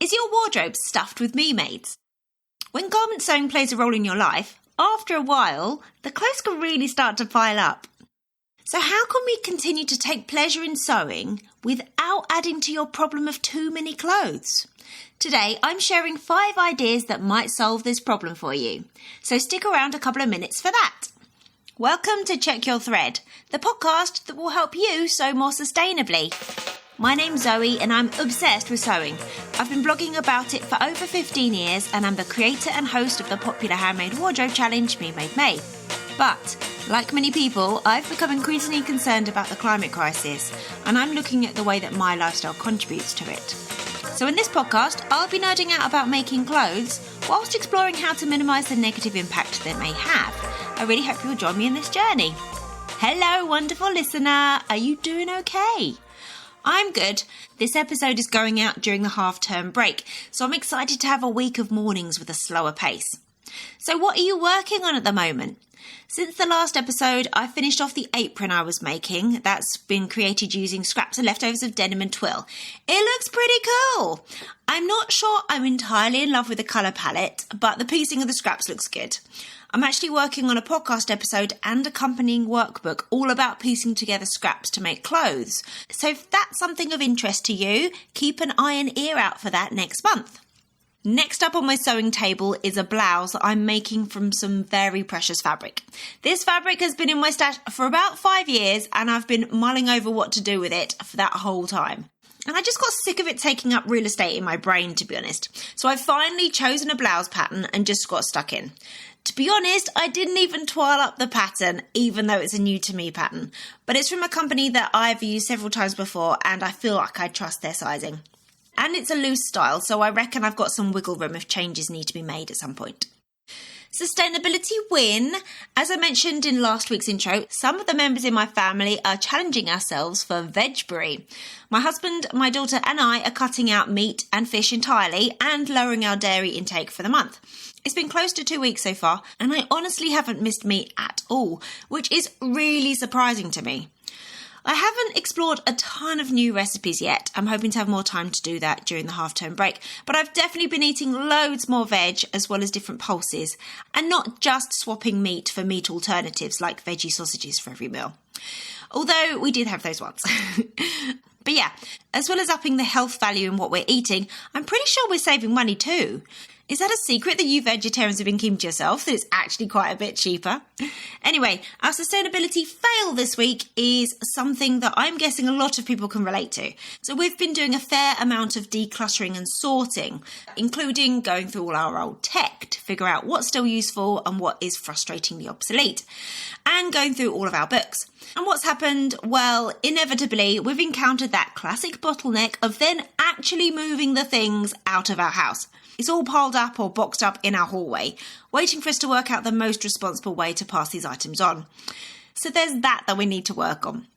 Is your wardrobe stuffed with me-mades? When garment sewing plays a role in your life, after a while, the clothes can really start to pile up. So how can we continue to take pleasure in sewing without adding to your problem of too many clothes? Today, I'm sharing 5 ideas that might solve this problem for you. So stick around a couple of minutes for that. Welcome to Check Your Thread, the podcast that will help you sew more sustainably. My name's Zoe and I'm obsessed with sewing. I've been blogging about it for over 15 years and I'm the creator and host of the popular handmade wardrobe challenge Me Made May. But, like many people, I've become increasingly concerned about the climate crisis and I'm looking at the way that my lifestyle contributes to it. So in this podcast, I'll be nerding out about making clothes whilst exploring how to minimise the negative impact that it may have. I really hope you'll join me in this journey. Hello, wonderful listener. Are you doing okay? I'm good. This episode is going out during the half-term break, so I'm excited to have a week of mornings with a slower pace. So what are you working on at the moment? Since the last episode, I finished off the apron I was making. That's been created using scraps and leftovers of denim and twill. It looks pretty cool. I'm not sure I'm entirely in love with the colour palette, but the piecing of the scraps looks good. I'm actually working on a podcast episode and accompanying workbook all about piecing together scraps to make clothes. So if that's something of interest to you, keep an eye and ear out for that next month. Next up on my sewing table is a blouse that I'm making from some very precious fabric. This fabric has been in my stash for about 5 years and I've been mulling over what to do with it for that whole time. And I just got sick of it taking up real estate in my brain, to be honest. So I've finally chosen a blouse pattern and just got stuck in. To be honest, I didn't even twirl up the pattern, even though it's a new to me pattern. But it's from a company that I've used several times before and I feel like I trust their sizing. And it's a loose style, so I reckon I've got some wiggle room if changes need to be made at some point. Sustainability win. As I mentioned in last week's intro, some of the members in my family are challenging ourselves for vegberry. My husband, my daughter and I are cutting out meat and fish entirely and lowering our dairy intake for the month. It's been close to 2 weeks so far and I honestly haven't missed meat at all, which is really surprising to me. I haven't explored a ton of new recipes yet. I'm hoping to have more time to do that during the half-term break. But I've definitely been eating loads more veg as well as different pulses and not just swapping meat for meat alternatives like veggie sausages for every meal. Although we did have those once. But yeah, as well as upping the health value in what we're eating, I'm pretty sure we're saving money too. Is that a secret that you vegetarians have been keeping to yourself, that it's actually quite a bit cheaper? Anyway, our sustainability fail this week is something that I'm guessing a lot of people can relate to. So we've been doing a fair amount of decluttering and sorting, including going through all our old tech to figure out what's still useful and what is frustratingly obsolete, and going through all of our books. And what's happened? Well, inevitably, we've encountered that classic bottleneck of then actually moving the things out of our house. It's all piled up or boxed up in our hallway, waiting for us to work out the most responsible way to pass these items on. So there's that we need to work on.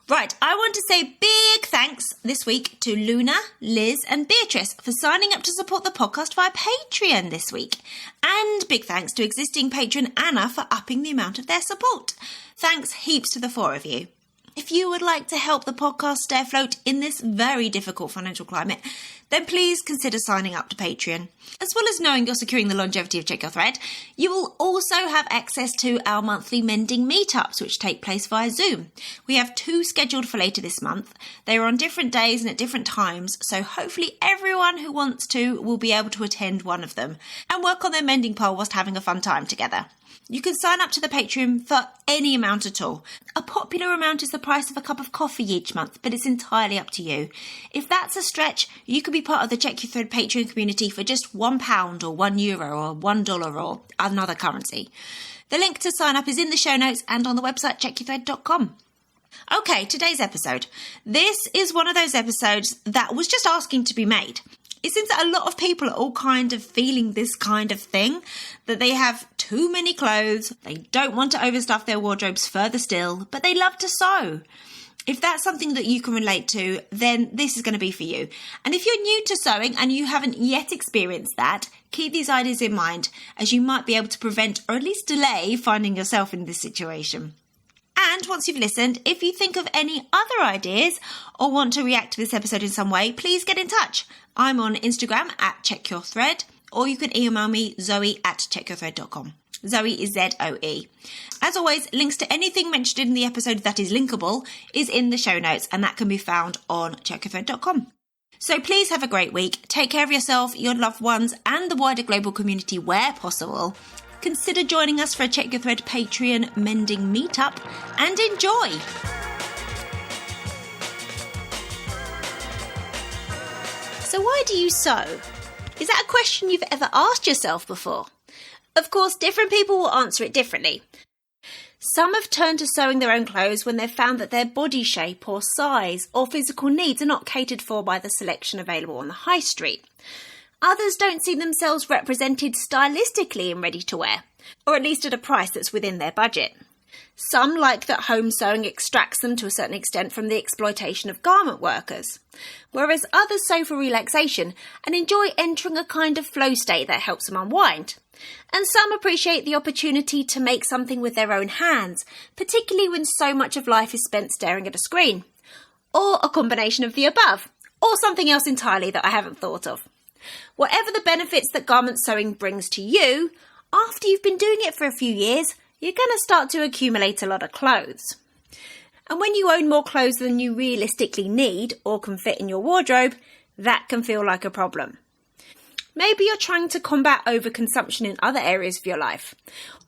Right, I want to say big thanks this week to Luna, Liz and Beatrice for signing up to support the podcast via Patreon this week. And big thanks to existing patron Anna for upping the amount of their support. Thanks heaps to the 4 of you. If you would like to help the podcast stay afloat in this very difficult financial climate, then please consider signing up to Patreon. As well as knowing you're securing the longevity of Check Your Thread, you will also have access to our monthly Mending meetups, which take place via Zoom. We have 2 scheduled for later this month. They are on different days and at different times, so hopefully everyone who wants to will be able to attend one of them and work on their mending pole whilst having a fun time together. You can sign up to the Patreon for any amount at all. A popular amount is the price of a cup of coffee each month, but it's entirely up to you. If that's a stretch, you could be part of the Check Your Thread Patreon community for just £1 or €1 or $1 or another currency. The link to sign up is in the show notes and on the website checkyourthread.com. Okay, today's episode. This is one of those episodes that was just asking to be made. It seems that a lot of people are all kind of feeling this kind of thing, that they have too many clothes, they don't want to overstuff their wardrobes further still, but they love to sew. If that's something that you can relate to, then this is going to be for you. And if you're new to sewing and you haven't yet experienced that, keep these ideas in mind as you might be able to prevent or at least delay finding yourself in this situation. And once you've listened, if you think of any other ideas or want to react to this episode in some way, please get in touch. I'm on Instagram at checkyourthread, or you can email me zoe@checkyourthread.com. Zoe is ZOE. As always, links to anything mentioned in the episode that is linkable is in the show notes, and that can be found on checkyourthread.com. So please have a great week. Take care of yourself, your loved ones, and the wider global community where possible. Consider joining us for a Check Your Thread Patreon Mending meetup, and enjoy! So why do you sew? Is that a question you've ever asked yourself before? Of course, different people will answer it differently. Some have turned to sewing their own clothes when they've found that their body shape or size or physical needs are not catered for by the selection available on the high street. Others don't see themselves represented stylistically in ready-to-wear, or at least at a price that's within their budget. Some like that home sewing extracts them to a certain extent from the exploitation of garment workers, whereas others sew for relaxation and enjoy entering a kind of flow state that helps them unwind. And some appreciate the opportunity to make something with their own hands, particularly when so much of life is spent staring at a screen. Or a combination of the above, or something else entirely that I haven't thought of. Whatever the benefits that garment sewing brings to you, after you've been doing it for a few years, you're going to start to accumulate a lot of clothes. And when you own more clothes than you realistically need or can fit in your wardrobe, that can feel like a problem. Maybe you're trying to combat overconsumption in other areas of your life.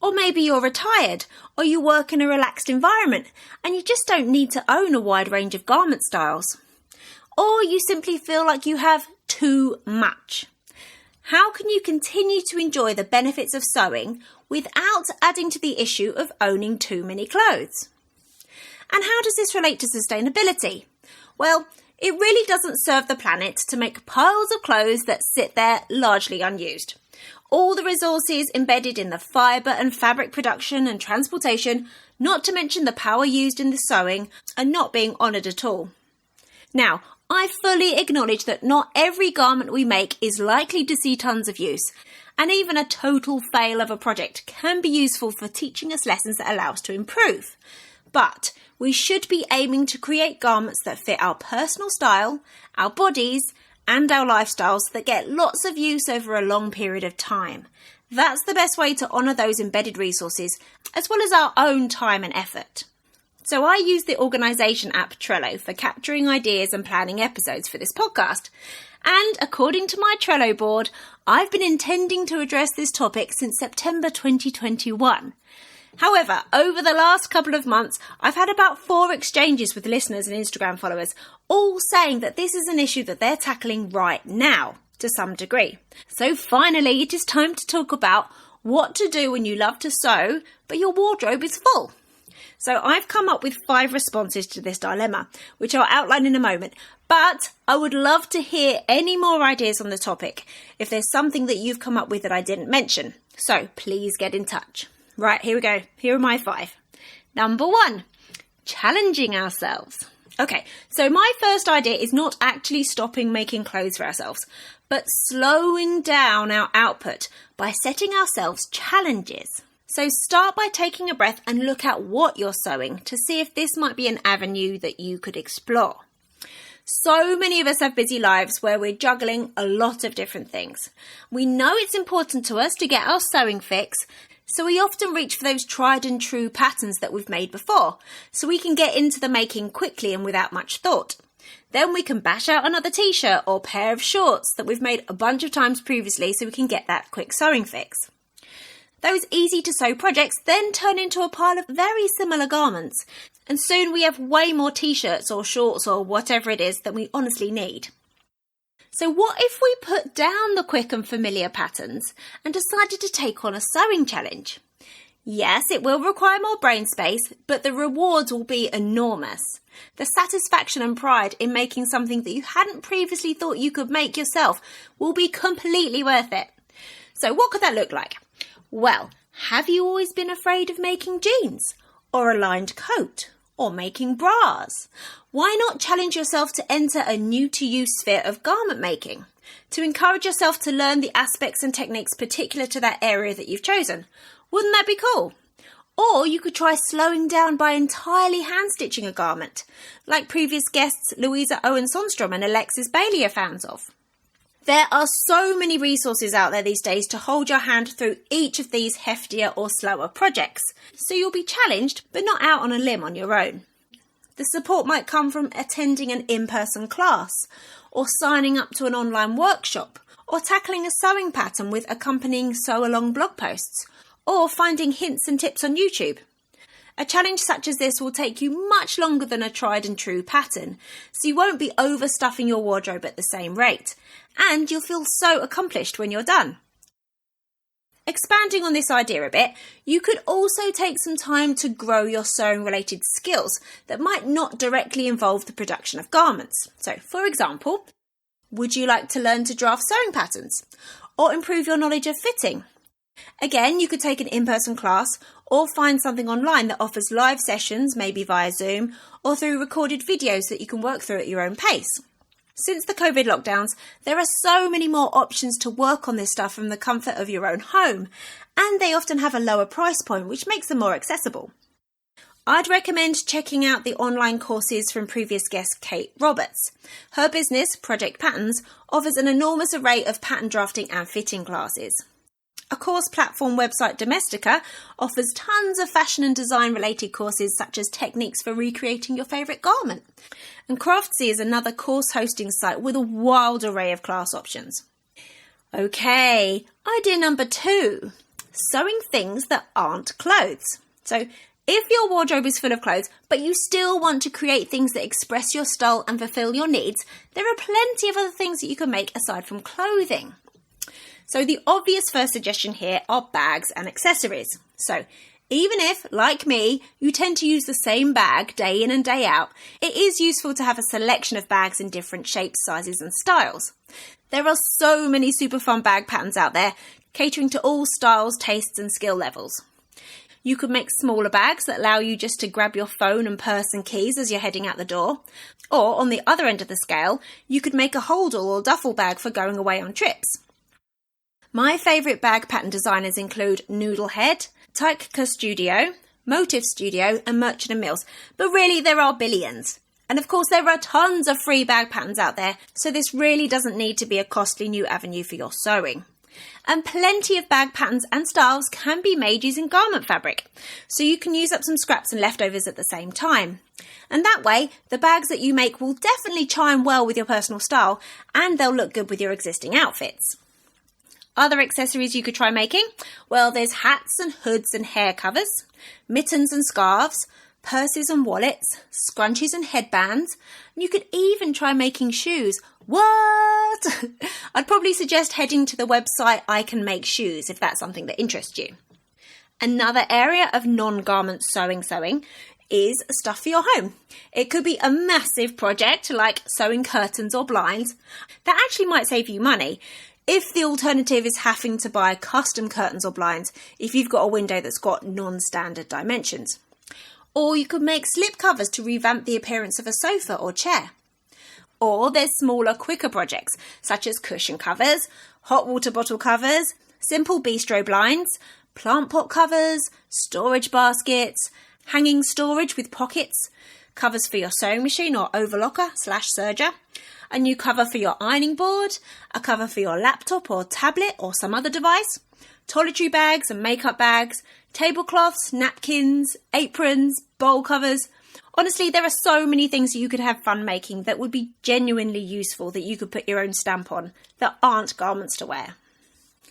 Or maybe you're retired, or you work in a relaxed environment, and you just don't need to own a wide range of garment styles. Or you simply feel like you have too much. How can you continue to enjoy the benefits of sewing without adding to the issue of owning too many clothes? And how does this relate to sustainability? Well, it really doesn't serve the planet to make piles of clothes that sit there largely unused. All the resources embedded in the fibre and fabric production and transportation, not to mention the power used in the sewing, are not being honoured at all. Now, I fully acknowledge that not every garment we make is likely to see tons of use, and even a total fail of a project can be useful for teaching us lessons that allow us to improve. But we should be aiming to create garments that fit our personal style, our bodies, and our lifestyles that get lots of use over a long period of time. That's the best way to honour those embedded resources, as well as our own time and effort. So I use the organisation app Trello for capturing ideas and planning episodes for this podcast. And according to my Trello board, I've been intending to address this topic since September 2021. However, over the last couple of months, I've had about 4 exchanges with listeners and Instagram followers, all saying that this is an issue that they're tackling right now, to some degree. So finally, it is time to talk about what to do when you love to sew, but your wardrobe is full. So I've come up with 5 responses to this dilemma, which I'll outline in a moment, but I would love to hear any more ideas on the topic, if there's something that you've come up with that I didn't mention. So please get in touch. Right, here we go. Here are my 5. Number 1, challenging ourselves. Okay, so my first idea is not actually stopping making clothes for ourselves, but slowing down our output by setting ourselves challenges. So start by taking a breath and look at what you're sewing to see if this might be an avenue that you could explore. So many of us have busy lives where we're juggling a lot of different things. We know it's important to us to get our sewing fix, so we often reach for those tried and true patterns that we've made before, so we can get into the making quickly and without much thought. Then we can bash out another t-shirt or pair of shorts that we've made a bunch of times previously so we can get that quick sewing fix. Those easy to sew projects then turn into a pile of very similar garments, and soon we have way more t-shirts or shorts or whatever it is that we honestly need. So what if we put down the quick and familiar patterns and decided to take on a sewing challenge? Yes, it will require more brain space, but the rewards will be enormous. The satisfaction and pride in making something that you hadn't previously thought you could make yourself will be completely worth it. So what could that look like? Well, have you always been afraid of making jeans, or a lined coat, or making bras? Why not challenge yourself to enter a new-to-you sphere of garment making, to encourage yourself to learn the aspects and techniques particular to that area that you've chosen? Wouldn't that be cool? Or you could try slowing down by entirely hand-stitching a garment, like previous guests Louisa Owen-Sonstrom and Alexis Bailey are fans of. There are so many resources out there these days to hold your hand through each of these heftier or slower projects, so you'll be challenged but not out on a limb on your own. The support might come from attending an in-person class, or signing up to an online workshop, or tackling a sewing pattern with accompanying sew-along blog posts, or finding hints and tips on YouTube. A challenge such as this will take you much longer than a tried and true pattern, so you won't be overstuffing your wardrobe at the same rate, and you'll feel so accomplished when you're done. Expanding on this idea a bit, you could also take some time to grow your sewing-related skills that might not directly involve the production of garments. So, for example, would you like to learn to draft sewing patterns, or improve your knowledge of fitting? Again, you could take an in-person class or find something online that offers live sessions, maybe via Zoom, or through recorded videos that you can work through at your own pace. Since the COVID lockdowns, there are so many more options to work on this stuff from the comfort of your own home, and they often have a lower price point, which makes them more accessible. I'd recommend checking out the online courses from previous guest Kate Roberts. Her business, Project Patterns, offers an enormous array of pattern drafting and fitting classes. A course platform website Domestika offers tons of fashion and design related courses such as techniques for recreating your favourite garment. And Craftsy is another course hosting site with a wild array of class options. Okay, idea number 2, sewing things that aren't clothes. So if your wardrobe is full of clothes, but you still want to create things that express your style and fulfill your needs, there are plenty of other things that you can make aside from clothing. So the obvious first suggestion here are bags and accessories. So even if, like me, you tend to use the same bag day in and day out, it is useful to have a selection of bags in different shapes, sizes and styles. There are so many super fun bag patterns out there, catering to all styles, tastes and skill levels. You could make smaller bags that allow you just to grab your phone and purse and keys as you're heading out the door. Or on the other end of the scale, you could make a holdall or duffel bag for going away on trips. My favourite bag pattern designers include Noodlehead, Tyke Studio, Motif Studio and Merchant & Mills, but really there are billions. And of course there are tons of free bag patterns out there, so this really doesn't need to be a costly new avenue for your sewing. And plenty of bag patterns and styles can be made using garment fabric, so you can use up some scraps and leftovers at the same time. And that way, the bags that you make will definitely chime well with your personal style, and they'll look good with your existing outfits. Other accessories you could try making? Well, there's hats and hoods and hair covers, mittens and scarves, purses and wallets, scrunchies and headbands. And you could even try making shoes. What? I'd probably suggest heading to the website I Can Make Shoes if that's something that interests you. Another area of non-garment sewing is stuff for your home. It could be a massive project like sewing curtains or blinds that actually might save you money, if the alternative is having to buy custom curtains or blinds if you've got a window that's got non-standard dimensions. Or you could make slip covers to revamp the appearance of a sofa or chair. Or there's smaller, quicker projects such as cushion covers, hot water bottle covers, simple bistro blinds, plant pot covers, storage baskets, hanging storage with pockets, covers for your sewing machine or overlocker/serger, a new cover for your ironing board, a cover for your laptop or tablet or some other device, toiletry bags and makeup bags, tablecloths, napkins, aprons, bowl covers. Honestly, there are so many things that you could have fun making that would be genuinely useful that you could put your own stamp on that aren't garments to wear.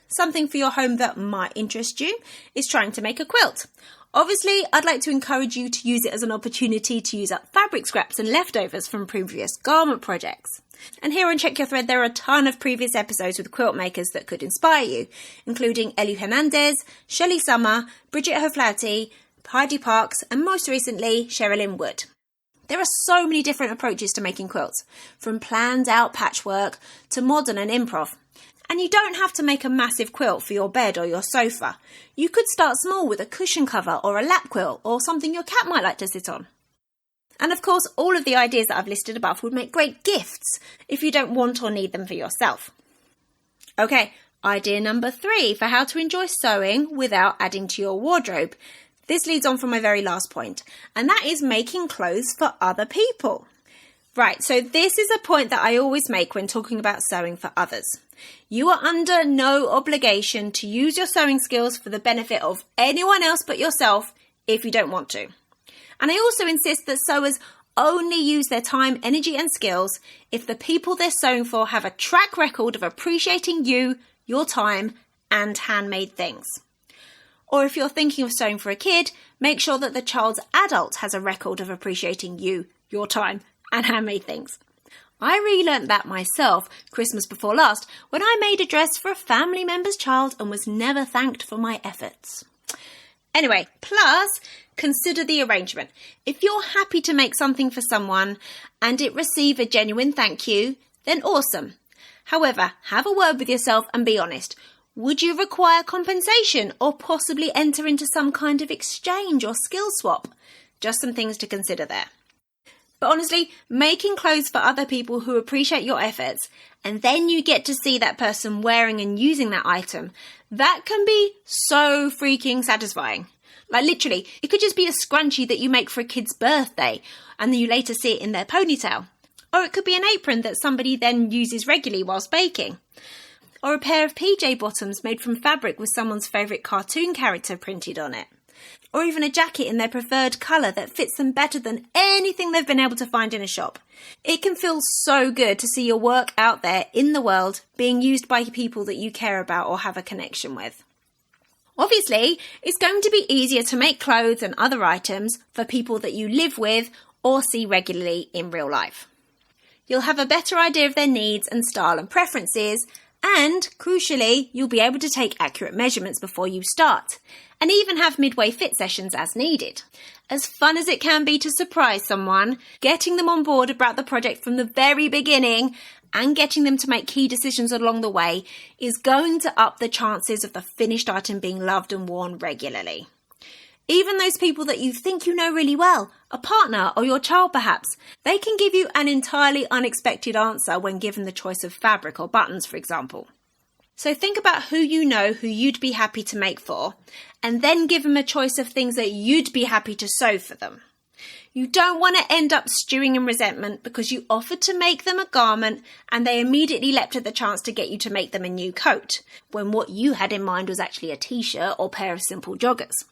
Something for your home that might interest you is trying to make a quilt. Obviously, I'd like to encourage you to use it as an opportunity to use up fabric scraps and leftovers from previous garment projects. And here on Check Your Thread, there are a ton of previous episodes with quilt makers that could inspire you, including Elu Hernandez, Shelley Summer, Bridget Hoflauti, Heidi Parks, and most recently, Sherilyn Wood. There are so many different approaches to making quilts, from planned out patchwork to modern and improv. And you don't have to make a massive quilt for your bed or your sofa. You could start small with a cushion cover or a lap quilt or something your cat might like to sit on. And of course, all of the ideas that I've listed above would make great gifts if you don't want or need them for yourself. Okay, idea number 3 for how to enjoy sewing without adding to your wardrobe. This leads on from my very last point, and that is making clothes for other people. Right, so this is a point that I always make when talking about sewing for others. You are under no obligation to use your sewing skills for the benefit of anyone else but yourself if you don't want to. And I also insist that sewers only use their time, energy and skills if the people they're sewing for have a track record of appreciating you, your time and handmade things. Or if you're thinking of sewing for a kid, make sure that the child's adult has a record of appreciating you, your time and handmade things. I relearnt that myself Christmas before last when I made a dress for a family member's child and was never thanked for my efforts. Anyway, plus consider the arrangement. If you're happy to make something for someone and it receive a genuine thank you, then awesome. However, have a word with yourself and be honest. Would you require compensation or possibly enter into some kind of exchange or skill swap? Just some things to consider there. But honestly, making clothes for other people who appreciate your efforts and then you get to see that person wearing and using that item, that can be so freaking satisfying. Like literally, it could just be a scrunchie that you make for a kid's birthday and then you later see it in their ponytail. Or it could be an apron that somebody then uses regularly whilst baking. Or a pair of PJ bottoms made from fabric with someone's favourite cartoon character printed on it. Or even a jacket in their preferred colour that fits them better than anything they've been able to find in a shop. It can feel so good to see your work out there in the world being used by people that you care about or have a connection with. Obviously, it's going to be easier to make clothes and other items for people that you live with or see regularly in real life. You'll have a better idea of their needs and style and preferences, and, crucially, you'll be able to take accurate measurements before you start, and even have midway fit sessions as needed. As fun as it can be to surprise someone, getting them on board about the project from the very beginning and getting them to make key decisions along the way is going to up the chances of the finished item being loved and worn regularly. Even those people that you think you know really well, a partner or your child perhaps, they can give you an entirely unexpected answer when given the choice of fabric or buttons, for example. So think about who you know who you'd be happy to make for, and then give them a choice of things that you'd be happy to sew for them. You don't want to end up stewing in resentment because you offered to make them a garment and they immediately leapt at the chance to get you to make them a new coat, when what you had in mind was actually a t-shirt or pair of simple joggers.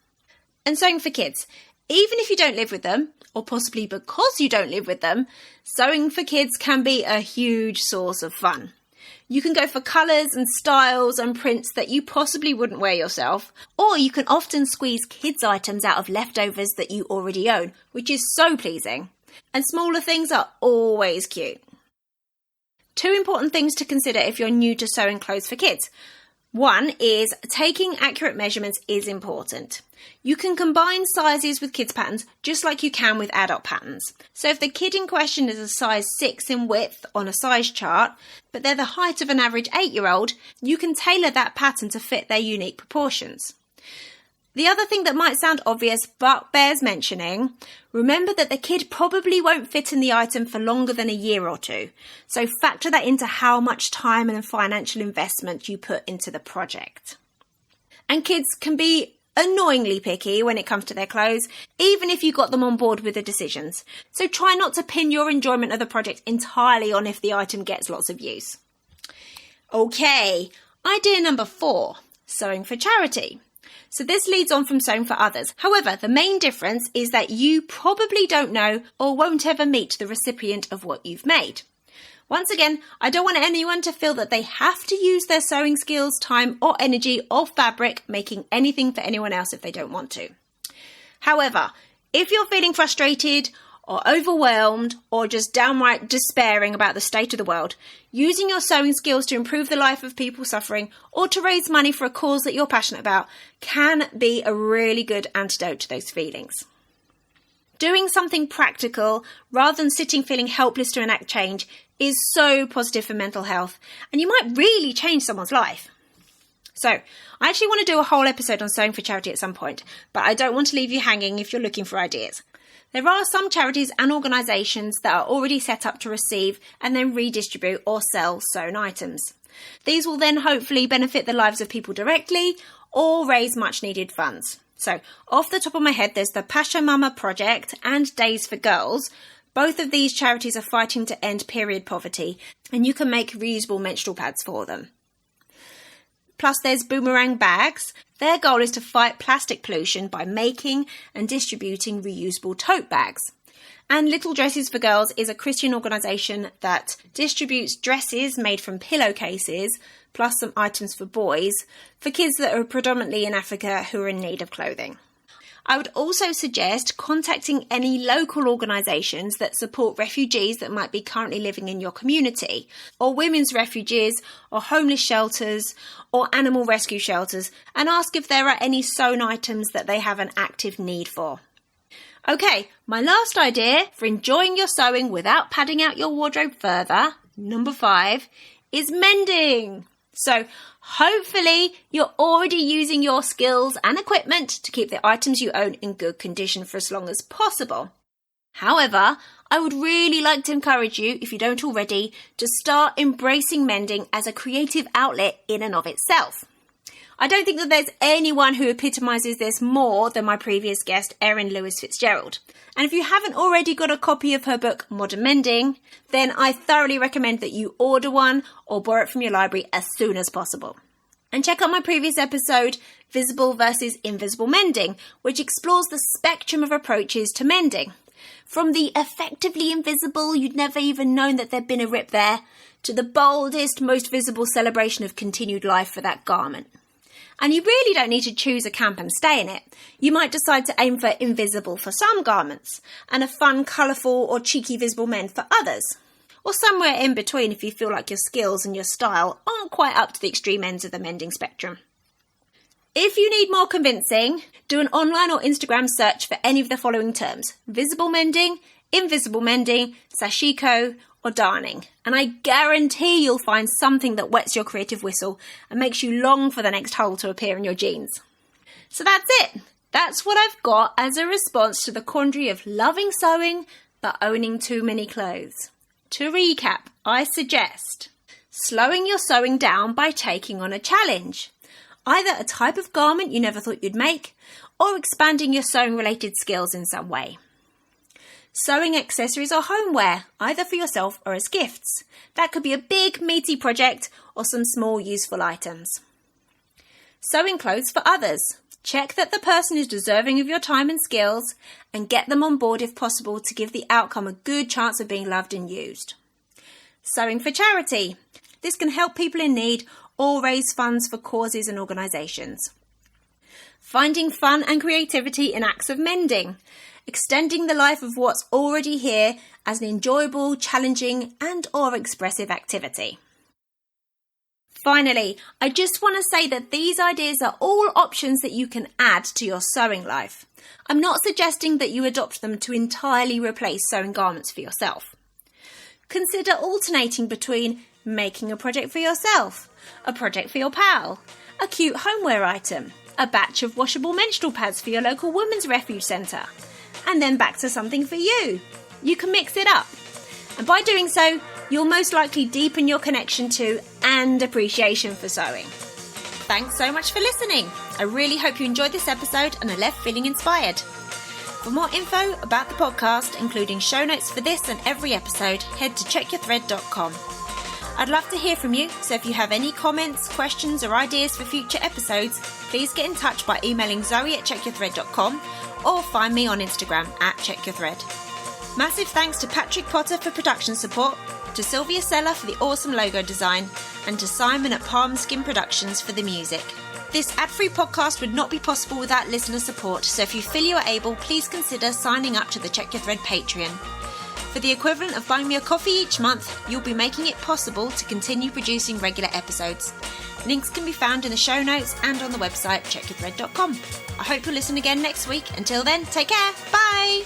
And sewing for kids. Even if you don't live with them, or possibly because you don't live with them, sewing for kids can be a huge source of fun. You can go for colours and styles and prints that you possibly wouldn't wear yourself, or you can often squeeze kids' items out of leftovers that you already own, which is so pleasing. And smaller things are always cute. 2 important things to consider if you're new to sewing clothes for kids. One is taking accurate measurements is important. You can combine sizes with kids' patterns just like you can with adult patterns. So if the kid in question is a size 6 in width on a size chart, but they're the height of an average 8-year-old, you can tailor that pattern to fit their unique proportions. The other thing that might sound obvious but bears mentioning, remember that the kid probably won't fit in the item for longer than a year or 2. So factor that into how much time and financial investment you put into the project. And kids can be annoyingly picky when it comes to their clothes, even if you got them on board with the decisions. So try not to pin your enjoyment of the project entirely on if the item gets lots of use. Okay, idea number 4, sewing for charity. So this leads on from sewing for others. However, the main difference is that you probably don't know or won't ever meet the recipient of what you've made. Once again, I don't want anyone to feel that they have to use their sewing skills, time or energy or fabric making anything for anyone else if they don't want to. However, if you're feeling frustrated or overwhelmed or just downright despairing about the state of the world, using your sewing skills to improve the life of people suffering or to raise money for a cause that you're passionate about can be a really good antidote to those feelings. Doing something practical rather than sitting feeling helpless to enact change is so positive for mental health, and you might really change someone's life. So, I actually want to do a whole episode on sewing for charity at some point, but I don't want to leave you hanging if you're looking for ideas. There are some charities and organisations that are already set up to receive and then redistribute or sell sewn items. These will then hopefully benefit the lives of people directly or raise much needed funds. So off the top of my head, there's the Pasha Mama Project and Days for Girls. Both of these charities are fighting to end period poverty, and you can make reusable menstrual pads for them. Plus there's Boomerang Bags. Their goal is to fight plastic pollution by making and distributing reusable tote bags. And Little Dresses for Girls is a Christian organisation that distributes dresses made from pillowcases, plus some items for boys, for kids that are predominantly in Africa who are in need of clothing. I would also suggest contacting any local organisations that support refugees that might be currently living in your community, or women's refugees, or homeless shelters, or animal rescue shelters, and ask if there are any sewn items that they have an active need for. Okay, my last idea for enjoying your sewing without padding out your wardrobe further, number 5, is mending. So hopefully you're already using your skills and equipment to keep the items you own in good condition for as long as possible. However, I would really like to encourage you, if you don't already, to start embracing mending as a creative outlet in and of itself. I don't think that there's anyone who epitomises this more than my previous guest, Erin Lewis-Fitzgerald. And if you haven't already got a copy of her book, Modern Mending, then I thoroughly recommend that you order one or borrow it from your library as soon as possible. And check out my previous episode, Visible versus Invisible Mending, which explores the spectrum of approaches to mending. From the effectively invisible, you'd never even known that there'd been a rip there, to the boldest, most visible celebration of continued life for that garment. And you really don't need to choose a camp and stay in it. You might decide to aim for invisible for some garments and a fun, colourful or cheeky visible mend for others. Or somewhere in between if you feel like your skills and your style aren't quite up to the extreme ends of the mending spectrum. If you need more convincing, do an online or Instagram search for any of the following terms: visible mending, invisible mending, sashiko, or darning, and I guarantee you'll find something that wets your creative whistle and makes you long for the next hole to appear in your jeans. So that's it. That's what I've got as a response to the quandary of loving sewing but owning too many clothes. To recap, I suggest slowing your sewing down by taking on a challenge, either a type of garment you never thought you'd make, or expanding your sewing related skills in some way. Sewing accessories or homeware, either for yourself or as gifts. That could be a big, meaty project or some small, useful items. Sewing clothes for others. Check that the person is deserving of your time and skills and get them on board if possible to give the outcome a good chance of being loved and used. Sewing for charity. This can help people in need or raise funds for causes and organisations. Finding fun and creativity in acts of mending. Extending the life of what's already here as an enjoyable, challenging and or expressive activity. Finally, I just want to say that these ideas are all options that you can add to your sewing life. I'm not suggesting that you adopt them to entirely replace sewing garments for yourself. Consider alternating between making a project for yourself, a project for your pal, a cute homeware item, a batch of washable menstrual pads for your local women's refuge centre, and then back to something for you. You can mix it up. And by doing so, you'll most likely deepen your connection to and appreciation for sewing. Thanks so much for listening. I really hope you enjoyed this episode and are left feeling inspired. For more info about the podcast, including show notes for this and every episode, head to checkyourthread.com. I'd love to hear from you, so if you have any comments, questions or ideas for future episodes, please get in touch by emailing zoe@checkyourthread.com or find me on Instagram @checkyourthread. Massive thanks to Patrick Potter for production support, to Sylvia Seller for the awesome logo design, and to Simon at Palm Skin Productions for the music. This ad-free podcast would not be possible without listener support, so if you feel you are able, please consider signing up to the Check Your Thread Patreon. For the equivalent of buying me a coffee each month, you'll be making it possible to continue producing regular episodes. Links can be found in the show notes and on the website checkyourthread.com. I hope you'll listen again next week. Until then, take care. Bye!